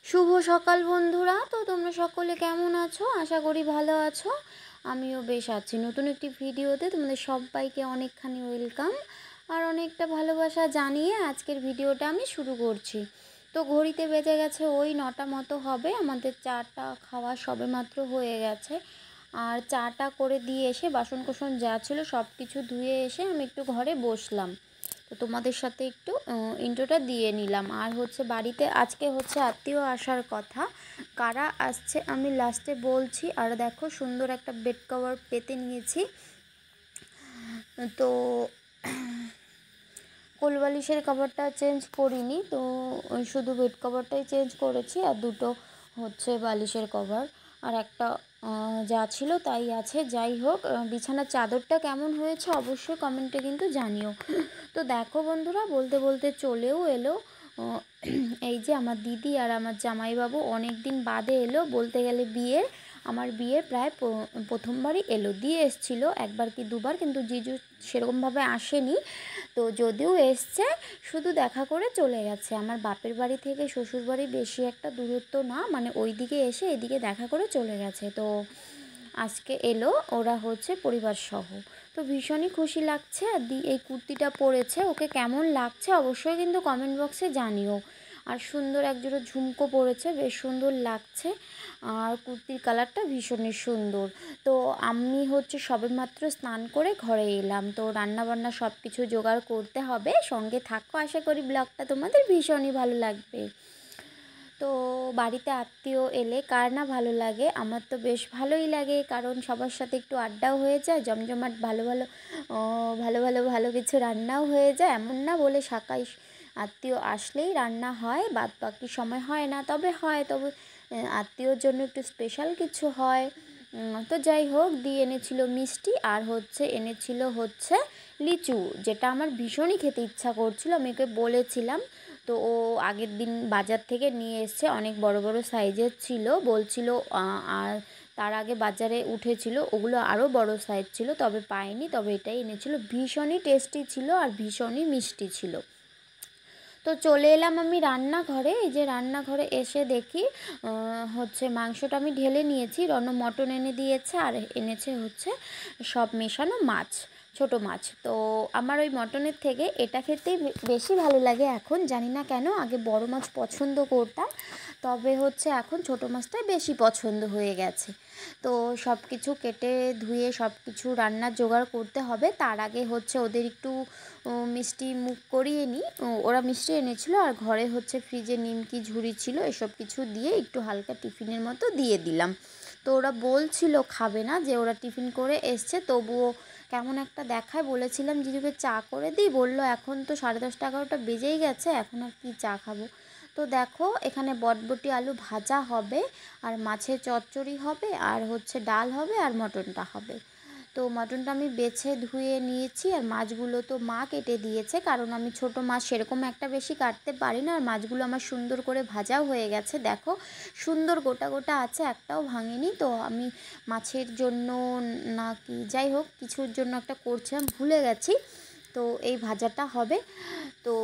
শুভ সকাল বন্ধুরা। তো তোমরা সকলে কেমন আছো? আশা করি ভালো আছো। আমিও বেশ আছি। নতুন একটি ভিডিওতে তোমাদের সবাইকে অনেকখানি ওয়েলকাম আর অনেকটা ভালোবাসা জানিয়ে আজকের ভিডিওটা আমি শুরু করছি। তো ঘড়িতে বেজে গেছে ওই 9টা মতো হবে। আমাদের চাটা খাওয়া সবেমাত্র হয়ে গেছে। আর চাটা করে দিয়ে এসে বাসন কোসন যা ছিল সব কিছু ধুয়ে এসে আমি একটু ঘরে বসলাম। তো তোমাদের সাথে একটু ইন্ট্রোটা দিয়ে নিলাম। আর বাড়িতে আজকে আত্মীয় আসার কথা। কারা আসছে আমি লাস্টে বলছি। আর দেখো সুন্দর একটা বেড কভার পেতে নিয়েছি। তো কোলবালিশের কভারটা চেঞ্জ করিনি, তো শুধু বেড কভারটাই চেঞ্জ করেছি। আর দুটো বালিশের কভার আর একটা যা ছিল তাই আছে। যাই হোক, বিছানার চাদরটা কেমন হয়েছে অবশ্যই কমেন্টে কিন্তু জানিও। তো দেখো বন্ধুরা, বলতে বলতে চলেও এলো এই যে আমার দিদি আর আমার জামাইবাবু অনেক দিন বাদে এলো। বলতে গেলে আমার বিয়ের প্রায় প্রথমবারই এলো। দিয়ে এসেছিলো একবার কি দুবার, কিন্তু জিজু সেরকমভাবে আসেনি। তো যদিও এসছে, শুধু দেখা করে চলে গেছে। আমার বাপের বাড়ি থেকে শ্বশুর বাড়ি বেশি একটা দূরত্ব না, মানে ওই দিকে এসে এদিকে দেখা করে চলে গেছে। তো আজকে এলো ওরা পরিবার সহ। তো ভীষণই খুশি লাগছে। আর এই কুর্তিটা পরেছে, ওকে কেমন লাগছে অবশ্যই কিন্তু কমেন্ট বক্সে জানিও। আর সুন্দর একজোড়া ঝুমকো পরেছে, বেশ সুন্দর লাগছে। আর কুর্তির কালারটা ভীষণই সুন্দর। তো আমি সবেমাত্র স্নান করে ঘরে এলাম। তো রান্নাবান্না সব কিছু জোগাড় করতে হবে। সঙ্গে থাকো, আশা করি ব্লগটা তোমাদের ভীষণই ভালো লাগবে। তো বাড়িতে আত্মীয় এলে কার না ভালো লাগে? আমার তো বেশ ভালোই লাগে, কারণ সবার সাথে একটু আড্ডাও হয়ে যায়, জমজমাট ভালো ভালো ভালো ভালো ভালো কিছু রান্নাও হয়ে যায়। এমন না বলে শাকাই আত্মীয় আসলেই রান্না হয়, বাদ বাকি সময় হয় না। তবে আত্মীয়র জন্য একটু স্পেশাল কিছু হয়। তো যাই হোক, দিয়ে এনেছিল মিষ্টি আর এনেছিল লিচু, যেটা আমার ভীষণই খেতে ইচ্ছা করছিল। আমি ওকে বলেছিলাম, তো ও আগের দিন বাজার থেকে নিয়ে এসছে। অনেক বড় বড় সাইজের ছিল বলছিল। আর তার আগে বাজারে উঠেছিল, ওগুলো আরও বড় সাইজ ছিল, তবে পাইনি। তবে এটাই এনেছিল। ভীষণই টেস্টি ছিল আর ভীষণই মিষ্টি ছিল। তো চলে এলাম আমি রান্নাঘরে। এই যে রান্নাঘরে এসে দেখি মাংসটা আমি ঢেলে নিয়েছি। মটন এনে দিয়েছে আর এনেছে সব মেশানো মাছ, ছোট মাছ। তো আমার ওই মটনের থেকে এটা খেতেই বেশি ভালো লাগে এখন, জানি না কেন। আগে বড় মাছ পছন্দ করতাম, তবে এখন ছোট মাছটাই বেশি পছন্দ হয়ে গেছে। তো সব কিছু কেটে ধুয়ে সব কিছু রান্নার জোগাড় করতে হবে। তার আগে ওদের একটু মিষ্টি মুখ করিয়ে নিই। ওরা মিষ্টি এনেছিল আর ঘরে ফ্রিজে নিমকি ঝুড়ি ছিল, এসব কিছু দিয়ে একটু হালকা টিফিনের মতো দিয়ে দিলাম। তো ওরা বলছিল খাবে না, যে ওরা টিফিন করে এসছে, তবুও কেমন একটা দেখায়। বলেছিলাম জিজুকে চা করে দিই, বললো এখন তো 10:30 11টা বেজেই গেছে, এখন আর কি চা খাবো। তো দেখো, এখানে বটবটি আলু ভাজা হবে আর মাছের চচ্চড়ি হবে আর ডাল হবে আর মটনটা হবে। তো মটনটা আমি বেছে ধুয়ে নিয়েছি আর মাছগুলো তো মা কেটে দিয়েছে, কারণ আমি ছোট মাছ সেরকম একটা বেশি কাটতে পারি না। আর মাছগুলো আমার সুন্দর করে ভাজাও হয়ে গেছে, দেখো সুন্দর গোটা গোটা আছে, একটাও ভাঙেনি। তো আমি মাছের জন্য নাকি যাই হোক কিছুর জন্য একটা করছিলাম, ভুলে গেছি। তো এই ভাজাটা হবে। তো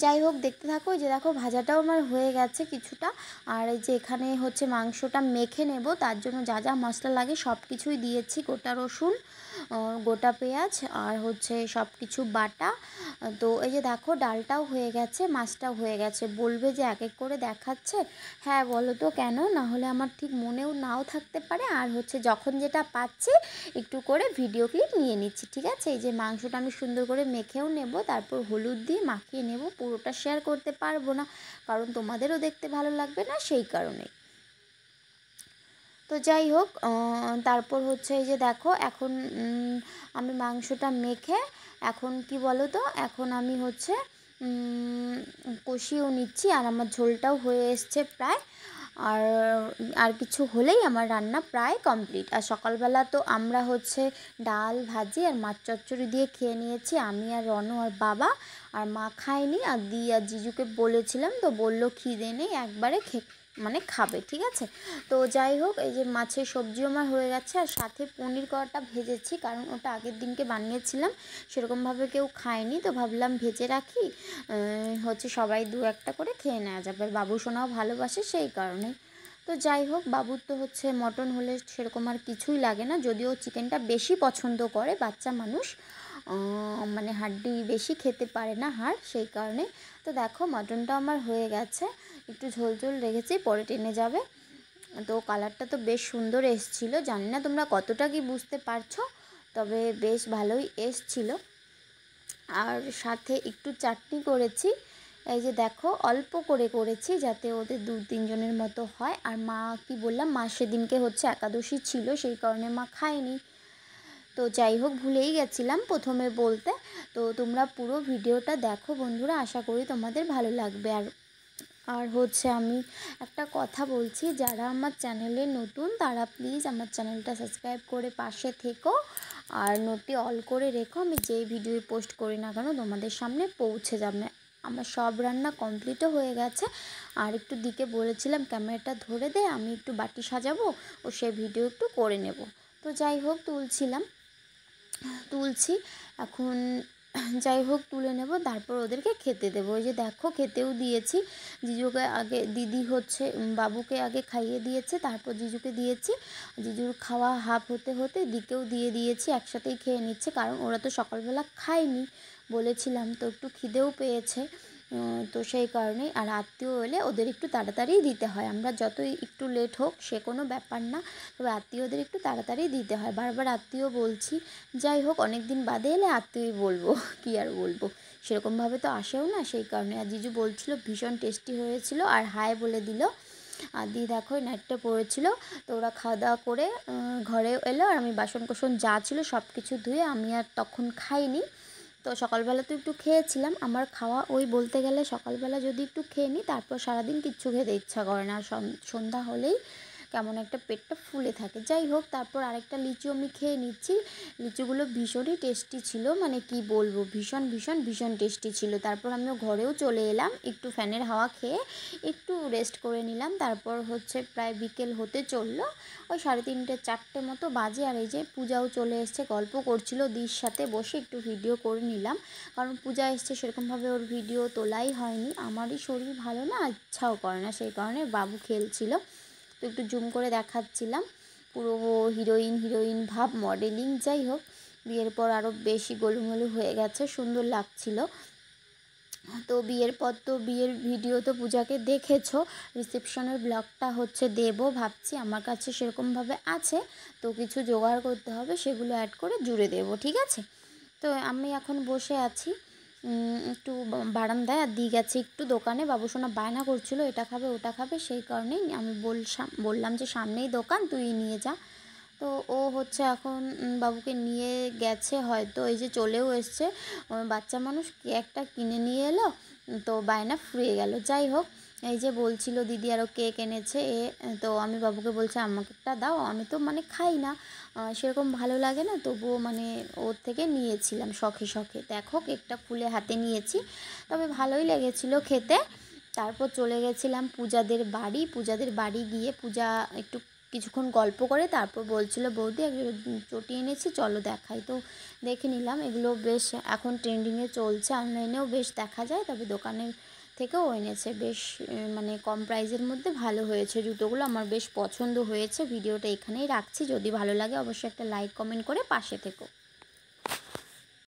যাই হোক, দেখতে থাকো। যে দেখো ভাজাটাও আমার হয়ে গেছে কিছুটা। আর এই যে এখানে মাংসটা মেখে নেব, তার জন্য যা যা মশলা লাগে সব কিছুই দিয়েছি। গোটা রসুন, গোটা পেঁয়াজ আর সব কিছু বাটা। তো এই যে দেখো ডালটাও হয়ে গেছে, মাছটাও হয়ে গেছে। বলবে যে এক এক করে দেখাচ্ছে। হ্যাঁ বলো তো কেন, না হলে আমার ঠিক মনেও নাও থাকতে পারে। আর যখন যেটা পাচ্ছি একটু করে ভিডিও ক্লিপ নিয়ে নিচ্ছি, ঠিক আছে। এই যে মাংসটা আমি সুন্দর করে মেখেও নেব, তারপর হলুদ দিয়ে মাখিয়ে নেব। পুরোটা শেয়ার করতে পারবো না, কারণ তোমাদেরও দেখতে ভালো লাগবে না, সেই কারণে। তো যাই হোক, তারপর এই যে দেখো এখন আমি মাংসটা মেখে এখন কি বলো তো, এখন আমি কষিয়েও নিচ্ছি। আর আমার ঝোলটাও হয়ে এসছে প্রায়। আর আর কিছু হলেই আমার রান্না প্রায় কমপ্লিট। আর সকালবেলা তো আমরা ডাল ভাজি আর মাছ চচ্চড়ি দিয়ে খেয়ে নিয়েছি, আমি আর রনু আর বাবা। আর মা খায়নি। আর আর জিজুকে বলেছিলাম, তো বললো খিদে নেই, একবারে মানে খাবে, ঠিক আছে। তো যাই হোক, এই যে মাছের সবজিও আমার হয়ে গেছে, আর সাথে পনির কড়াটা ভেজেছি, কারণ ওটা আগের দিনকে বানিয়েছিলাম, সেরকমভাবে কেউ খায়নি, তো ভাবলাম ভেজে রাখি, হচ্ছে সবাই দু একটা করে খেয়ে নেওয়া যাবে, আর বাবু সোনাও ভালোবাসে সেই কারণে। তো যাই হোক, বাবুর তো হচ্ছে মটন হলে সেরকম আর কিছুই লাগে না, যদিও চিকেনটা বেশি পছন্দ করে, বাচ্চা মানুষ মানে হাড্ডি বেশি খেতে পারে না, হাড়, সেই কারণে। তো দেখো মটনটা আমার হয়ে গেছে, একটু ঝোল ঝোল রেখেছি, পরে টেনে যাবে। তো কালারটা তো বেশ সুন্দর এসছিল, জানি না তোমরা কতটা কি বুঝতে পারছো, তবে বেশ ভালোই এসছিল। আর সাথে একটু চাটনি করেছি, এই যে দেখো অল্প করে করেছি, যাতে ওদের 2-3 জনের মতো হয়। আর মা, কি বললাম, মা সেদিনকে হচ্ছে একাদশী ছিল, সেই কারণে মা খায়নি। তো যাই হোক, ভুলেই গেছিলাম প্রথমে বলতে। তো তোমরা পুরো ভিডিওটা দেখো বন্ধুরা, আশা করি তোমাদের ভালো লাগবে। আর আর হচ্ছে আমি একটা কথা বলছি, যারা আমার চ্যানেলে নতুন তারা প্লিজ আমার চ্যানেলটা সাবস্ক্রাইব করে পাশে থেকো, আর নোটটি অল করে রেখো, আমি যেই ভিডিও পোস্ট করি না কেন তোমাদের সামনে পৌঁছে যাবে। আমার সব রান্না কমপ্লিটও হয়ে গেছে, আর একটু দিকে বলেছিলাম ক্যামেরাটা ধরে দে, আমি একটু বাটি সাজাবো, ও সে ভিডিও একটু করে নেব। তো যাই হোক, তুলছি এখন, যাই হোক তুলে নেব, তারপর ওদেরকে খেতে দেবো। ওই যে দেখো খেতেও দিয়েছি, জিজুকে আগে, দিদি হচ্ছে বাবুকে আগে খাইয়ে দিয়েছে, তারপর জিজুকে দিয়েছি। জিজুর খাওয়া হাফ হতে হতে দিকেও দিয়ে দিয়েছি, একসাথেই খেয়ে নিচ্ছে, কারণ ওরা তো সকালবেলা খায়নি বলেছিলাম, তো একটু খিদেও পেয়েছে। তো সেই কারণেই। আর আত্মীয় এলে ওদের একটু তাড়াতাড়ি দিতে হয়, আমরা যতই একটু লেট হোক সে কোনো ব্যাপার না, তবে আত্মীয়দের একটু তাড়াতাড়ি দিতে হয়, বারবার আত্মীয় বলছি। যাই হোক, অনেক দিন বাদে এলে আত্মীয়ই বলবো, কী আর বলবো, সেরকমভাবে তো আসেও না, সেই কারণে। আর জিজু বলছিল ভীষণ টেস্টি হয়েছিল, আর হাই বলে দিল। আর দি দেখো নেটটা পড়েছিল, তো ওরা খাওয়া দাওয়া করে ঘরে এলো, আর আমি বাসন কোসন যা ছিল সব কিছু ধুয়ে, আমি আর তখন খাইনি। তো সকালবেলা তো একটু খেয়েছিলাম, আমার খাওয়া ওই বলতে গেলে সকালবেলা যদি একটু খেয়ে নিই, তারপর সারাদিন কিচ্ছু খেতে ইচ্ছা করে না, আর সন্ধ্যা হলেই কেমন একটা পেটটা ফুলে থাকে। যাই হোক, তারপর আরেকটা লিচু আমি খেয়ে নিচ্ছি, লিচুগুলো ভীষণই টেস্টি ছিল, মানে কি বলবো, ভীষণ ভীষণ ভীষণ টেস্টি ছিল। তারপর আমিও ঘরেও চলে এলাম, একটু ফ্যানের হাওয়া খেয়ে একটু রেস্ট করে নিলাম। তারপর হচ্ছে প্রায় বিকেল হতে চললো, ওই 3:30-4টে মতো বাজে, আর এই যে পূজাও চলে এসছে, গল্প করছিল দির সাথে বসে, একটু ভিডিও করে নিলাম, কারণ পূজা এসছে, সেরকমভাবে ওর ভিডিও তোলাই হয়নি, আমারই শরীর ভালো না, ইচ্ছাও করে না, সেই কারণে বাবু খেলছিল, তো একটু জুম করে দেখাচ্ছিলাম, পুরো হিরোইন হিরোইন ভাব, মডেলিং। যাই হোক, বিয়ের পর আরও বেশি গোলুমোলু হয়ে গেছে, সুন্দর লাগছিল। তো বিয়ের পর তো বিয়ের ভিডিও তো পূজাকে দেখেছো, রিসেপশনের ব্লগটা হচ্ছে দেবো ভাবছি, আমার কাছে সেরকমভাবে আছে, তো কিছু জোগাড় করতে হবে, সেগুলো অ্যাড করে জুড়ে দেবো, ঠিক আছে। তো আমি এখন বসে আছি একটু বারান্দায়, আর দিয়ে গেছে একটু দোকানে, বাবুসোনা বায়না করছিল এটা খাবে ওটা খাবে, সেই কারণেই আমি বললাম যে সামনেই দোকান, তুই নিয়ে যা। তো ও হচ্ছে এখন বাবুকে নিয়ে গেছে হয়তো, এই যে চলেও এসছে, বাচ্চা মানুষ কি একটা কিনে নিয়ে এলো, তো বায়না ফুরিয়ে গেল। যাই হোক, এই যে বলছিল দিদি আরও কেক এনেছে তো আমি বাবুকে বলছি আমাকে একটা দাও, আমি তো মানে খাই না, সেরকম ভালো লাগে না, তবুও মানে ওর থেকে নিয়েছিলাম শখে শখে। দেখো কেকটা খুলে হাতে নিয়েছি, তবে ভালোই লেগেছিল খেতে। তারপর চলে গেছিলাম পূজাদের বাড়ি গিয়ে পূজা একটু কিছুক্ষণ গল্প করে, তারপর বলছিল বৌদি একজন চটি এনেছি চলো দেখাই, তো দেখে নিলাম, এগুলো বেশ এখন ট্রেন্ডিংয়ে চলছে, অনলাইনেও বেশ দেখা যায়, তবে দোকানের থেকেও এনেছে, বেশ মানে কম প্রাইসের মধ্যে ভালো হয়েছে জুতোগুলো, আমার বেশ পছন্দ হয়েছে। ভিডিওটা এখানেই রাখছি, যদি ভালো লাগে অবশ্যই একটা লাইক কমেন্ট করে পাশে থেকো।